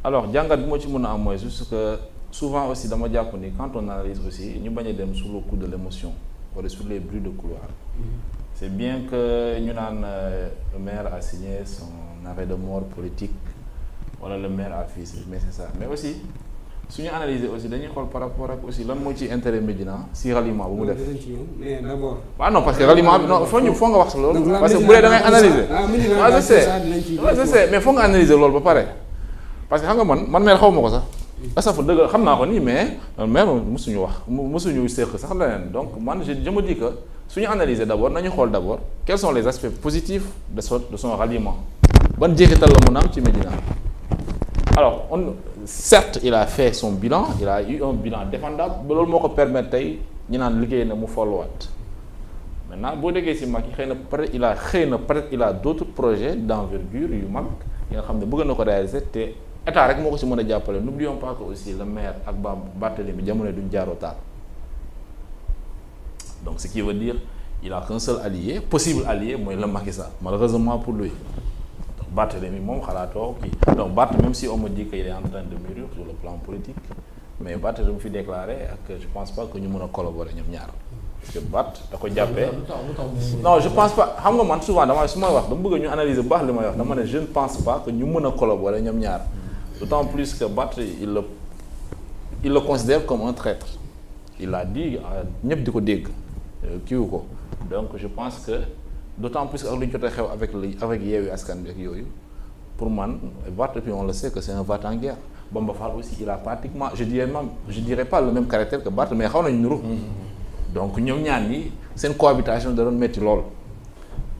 alors jàngat bi moo ci mën a am mooy juste que souvent aussi dama jàpp ni quand on analyse aussi ñu bañ a dem sous le coup de l'émotion wala sur les bruits de couloir. C'est bien que ñu naan le maire a signé son arrêt de mort politique wala le maire a fait mais c'est ça mais aussi suñu analyser aussi dañuy xool par rapport ak aussi lan moo ci intérêt Médina si ralliement bu mu def. mais d'abord. waaw non parce que ralliement bi non foo nga wax loolu. parce que bu dee da ngay analyser. waaw je sais mais foo nga analyser loolu ba pare. parce que xam nga man maire xaw ma ko sax. asafu dëgg xam naa ko nii mais maire mosuñu wax mosuñu séq sax leneen donc man je me dis que suñu analyser d'abord nañu xool d'abord quels sont les aspects positifs de son ralliement. ban jeexital la mën a am ci Médina. alors certes il a fait son bilan il a eu un bilan défendable ba loolu moo ko permettre tey ñu naan liggéey na mu folluwaat maintenant boo déggee ci mag yi peut-être il a d'autres projets d'envergure yu mag yi nga xam ne bëgg na ko réaliser te état rek moo ko ci mën a jàppale n'oublions pas que aussi le maire ak Barthélémy jamono duñ jaaroo taal donc ce qui veut dire il a qu'un seul allié possible allié mooy le Macky Sall malheureusement pour lui. Barthélémy moom xalaatoo kii donc Barth même si on me dit qu'il est en train de mûrir sur le plan politique mais Barth dama fi déclaré ak je pense pas que ñu mën a collaborer ñoom ñaar parce que Barth da ko jàppee non je pense pas xam nga man souvent dama su may wax dama bëgg ñu analyser bu baax li may wax dama ne je ne pense pas que ñu mën a collaborer ñoom ñaar d'autant plus que Barth il le considère comme un traître il l'a dit ñëpp di ko dégg kiiwu ko donc je pense que d'autant plus que ak lu ñu jotee xew avec Yewwi Askan Wi ak yooyu pour man Barth puis on le sait que c'est un va-t-en guerre Bamba Fall aussi il a pratiquement je dirais pas le même caractère que Barth mais xaw nañu niru donc ñoom ñaan ñi seen cohabitation da doon métti lool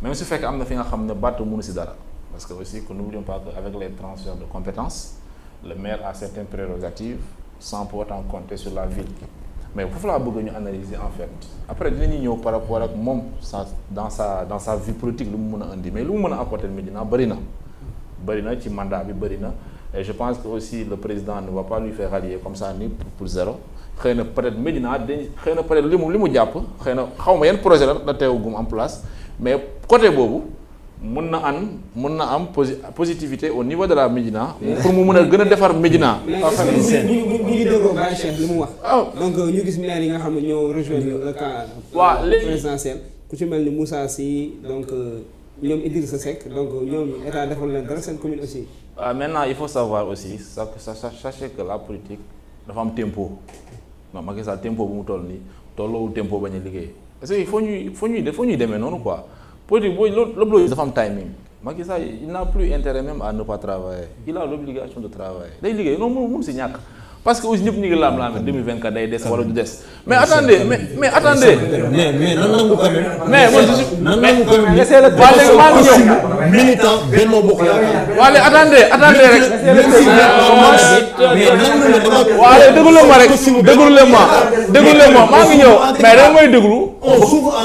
même su fekkee am na fi nga xam ne Barth mënu ci dara parce que aussi que n'oublions pas que avec les transferts de compétences le maire a certaines prérogatives sans pour autant compter sur la ville mais foofu laa bëgg ñu analyser en fait après dinañu ñëw par rapport ak moom dans sa vie politique lu mu mën a indi mais lu mu mën a apporter Médina bëri na ci mandat bi bëri na et je pense que aussi le président ne va pas lui faire rallier comme ça ni pour zéro xëy na peut-être Médina xëy na peut-être li mu jàpp xëy na xaw ma yan projet la teewagum en place mais côté boobu mën na am positivité au niveau de la Médina pour mu mën a gën a defar Médina. bu ñu déggoo Baye Cheikh li mu wax. donc ñu gis maire yi nga xam ne ñoo rejoindre le camp présidentiel ku ci mel ni Moussa Sy donc ñoom Idrissa Seck donc ñoom état defal leen dara seen commune aussi. Maintenant il faut savoir aussi sachez que la politique dafa am tempo non Macky Sall tempo bu mu toll nii tolloowul tempo bañ a liggéey parce que il faut ñuy demee noonu quoi. politique booy loolu dafa am timing Macky Sall il n'a plus intérêt même à ne pas travailler il a l'obligation de travailler day liggéey non mënu si ñàkk parce que aussi ñëpp ñu ngi laam-laame 2024 day des wala du des mais attendez mais attendez mais nan nangu quand même mais moi je suis nan nangu quand même c'est le waa léegi maa ngi ñëw militant Benno Bokk Yaakaar waa léegi attendez rek waa léegi déglu ma maa ngi ñëw mais da may déglu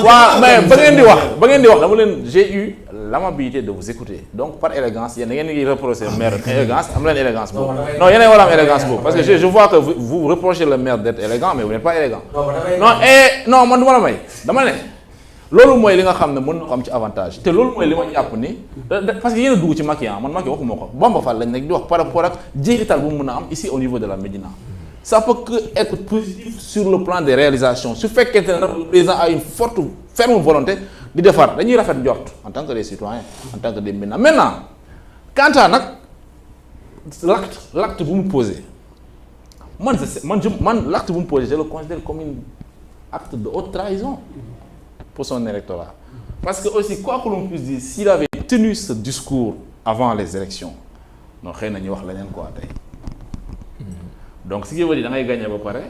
waaw mais ba ngeen di wax dama leen j'ai eu l'amabilité de vous écouter donc par élégance yéen da ngeen di reprocher le maire élégance am leen élégance boobu non yéen a war a am élégance boobu parce que je vois que vous reprochez le maire d'être élégant mais vous n'êtes pas élégant non man du ma la may dama ne loolu mooy li nga xam ne mën na ko am ci avantage te loolu mooy li ma jàpp ni parce que yéen a dugg ci Macky man Macky waxuma ko Bamba Fall lañ nekk di wax par rapport ak jeexital bu mu mën a am ici au niveau de la Médina ça peut que être positif sur le plan des réalisations su fekkente ne le président a une forte ferme volonté di defar dañuy rafet njort en tant que des citoyens en tant que des Médina maintenant quant à nag l'acte bu mu posé man l'acte bu mu posé je le considère comme un acte de haute trahison pour son électorat parce que aussi quoi que l'on puisse dire s'il avait tenu ce discours avant les élections non xëy na ñu wax leneen quoi tey donc ce qui veut dire da ngay gagné ba pare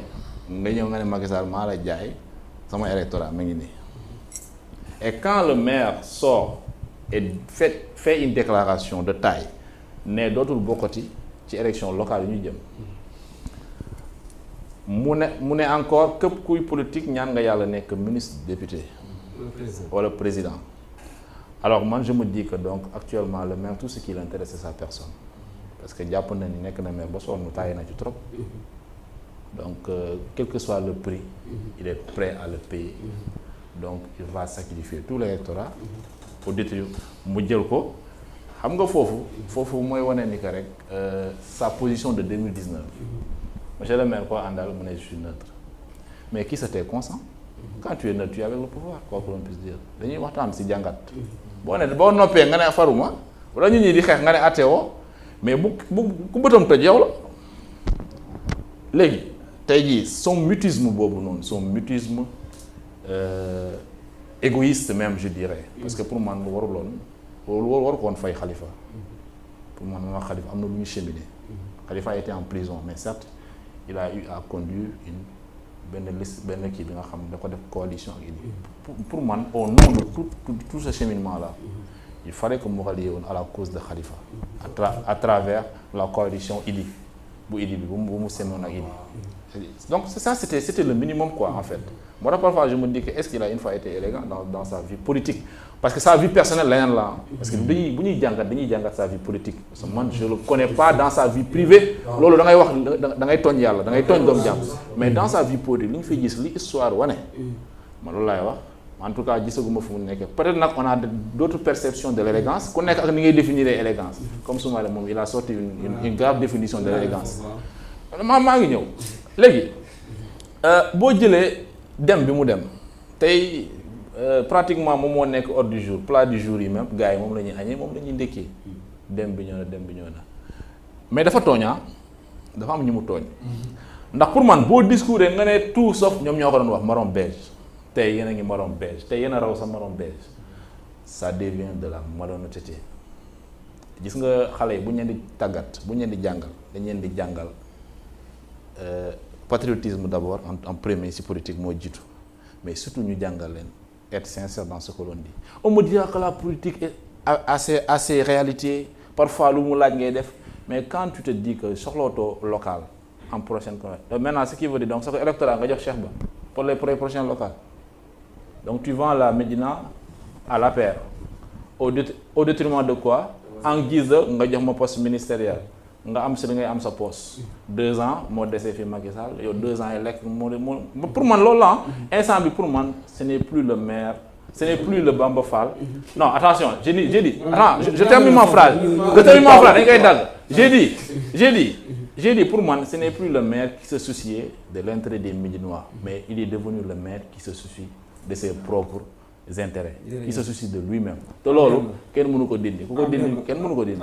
nga ñëw nga ne Macky Sall maa la jaay sama électorat ma ngi nii et quand le maire sort et fait une déclaration de taille ne dootul bokkati ci élection locale yi ñu jëm mu ne encore képp kuy politique ñaan nga yàlla nekk ministre député wala président alors man je me dis que donc actuellement le maire tout ce qui l'intéresse c'est sa personne parce que jàpp na ni nekk na maire ba sonn tàyyi na ci trop donc quel que soit le prix il est prêt à le payer donc il va sacrifier tout l'électorat pour détruire mu jël ko xam nga foofu mooy wane ni que rek sa position de 2019 monsieur le maire koo àndal mu ne je suis neutre mais qui c'était consent quand tu es neutre tu es avec le pouvoir quoi que l'on puisse dire dañuy waxtaan si jàngat boo noppee nga ne faruma wala ñu ñi di xeex nga ne atteewoo mais bu ku bëtam tëj yow la léegi tey jii son mutisme boobu noonu son mutisme égoïste même je dirais parce que pour man waru ko woon fay Khalifa pour man ma Khalifa am na lu ñu cheminé Khalifa a été en prison mais certes il a eu à conduire benn kii bi nga xam ne da ko def coalition ak Idy pour man au nom de tout ce cheminement là il fallait que mu rallier woon à la cause de Khalifa à travers la coalition Idy bu mu semoon ak Idy donc ça c'était le minimum quoi en fait moo tax parfois je me dis que est-ce qu'il a une fois été élégant dans sa vie politique parce que sa vie personnelle leneen la parce que bu ñuy jàngat sa vie politique parce que man je le connais pas dans sa vie privée loolu da ngay wax da ngay tooñ yàlla da ngay tooñ doomu jàmm mais dans sa vie politique li ñu fiy gis li histoire wane man loolu laay wax en tout cas gisaguma fu mu nekkee peut-être nag on a d'autres perceptions de l'élégance ku nekk ak ni ngay définir élégance comme Soumaré moom il a sorti une grave définition de l'élégance maa ngi ñëw léegi boo jëlee dem bi mu dem tey pratiquement moom moo nekk ordre du jour plat du jour yi même gars yi moom la ñuy añee moom la ñuy ndékkee dem bi ñëw na mais dafa tooñaa dafa am ñu mu tooñ ndax pour man boo discours nga ne tout sauf ñoom ñoo ko doon wax marron beige tey yéen a ngi marron beige tey yéen a raw sa marron beige ça devient de la malhonnêteté gis nga xale yi bu ñu leen di tàggat bu ñu leen di jàngal dañ leen di jàngal patriotisme d'abord en premier ci politique moo jiitu mais surtout ñu jàngal leen être sincère dans ce que l'on dit on me dira que la politique a ses réalités parfois lu mu laaj ngay def mais quand tu te dis que soxlootoo local en prochaine maintenant ce qui veut dire donc c'est que électorat nga jox Cheikh Ba pour les prochaines locales donc tu vends la Médina à l'APR au détriment de quoi en guise de nga jox ma poste ministériel nga am si li ngay am sa poste 2 ans moo desee fi Macky Sall yow 2 ans yi lekk moo pour man loolu la instant bi pour man ce n'est plus le maire ce n'est plus le Bamba Fall non attention j'ai dit attends je termine ma phrase dañ koy dagg j'ai dit pour man ce n'est plus le maire qui se souciait de l'intérêt des Médinois mais il est devenu le maire qui se soucie de ses propres intérêts qui se soucie de lui-même te loolu kenn mënu ko dindi ku ko dindi kenn mënu ko dindi